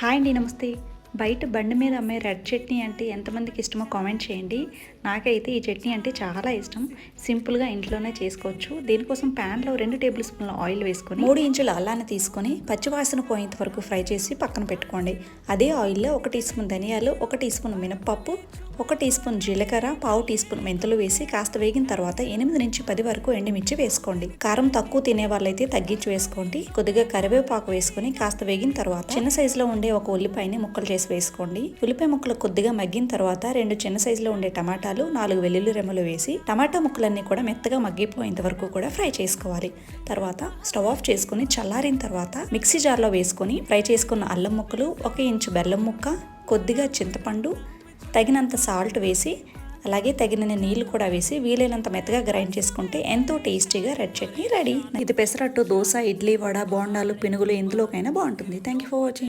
Hi అండి, నమస్తే. బయట బండి మీద అమ్మే రెడ్ చట్నీ అంటే ఎంతమందికి ఇష్టమో కామెంట్ చేయండి. నాకైతే ఈ చట్నీ అంటే చాలా ఇష్టం. సింపుల్గా ఇంట్లోనే చేసుకోవచ్చు. దీనికోసం ప్యాన్లో 2 టేబుల్ స్పూన్ల ఆయిల్ వేసుకొని 3 ఇంచుల అల్లాన్ని తీసుకొని పచ్చివాసన పోయేంత వరకు ఫ్రై చేసి పక్కన పెట్టుకోండి. అదే ఆయిల్లో 1 టీ స్పూన్ ధనియాలు, 1 టీ స్పూన్ మినప్పప్పు, 1 టీ స్పూన్ జీలకర్ర, పావు టీ స్పూన్ మెంతులు వేసి కాస్త వేగిన తర్వాత 8 నుంచి 10 వరకు ఎండుమిర్చి వేసుకోండి. కారం తక్కువ తినే వాళ్ళైతే తగ్గించి వేసుకోండి. కొద్దిగా కరివేపాకు వేసుకొని కాస్త వేగిన తర్వాత చిన్న సైజులో ఉండే ఒక ఉల్లిపాయని ముక్కలు చేసి వేసుకోండి. ఉల్లిపాయ ముక్కలు కొద్దిగా మగ్గిన తర్వాత 2 చిన్న సైజులో ఉండే టమాటాలు, 4 వెల్లుల్లి రెమ్మలు వేసి టమాటా ముక్కలన్నీ కూడా మెత్తగా మగ్గిపోయేంత వరకు కూడా ఫ్రై చేసుకోవాలి. తర్వాత స్టవ్ ఆఫ్ చేసుకుని చల్లారిన తర్వాత మిక్సీ జార్లో వేసుకొని ఫ్రై చేసుకున్న అల్లం ముక్కలు, 1 ఇంచు బెల్లం ముక్క, కొద్దిగా చింతపండు, తగినంత సాల్ట్ వేసి అలాగే తగినన్ని నీళ్లు కూడా వేసి వీలైనంత మెత్తగా గ్రైండ్ చేసుకుంటే ఎంతో టేస్టీగా రెడ్ చట్నీ రెడీ. ఇది పెసరట్టు, దోశ, ఇడ్లీ, వడ, బోండాలు, పెనుగులు ఎందులోకైనా బాగుంటుంది. Thank you for watching.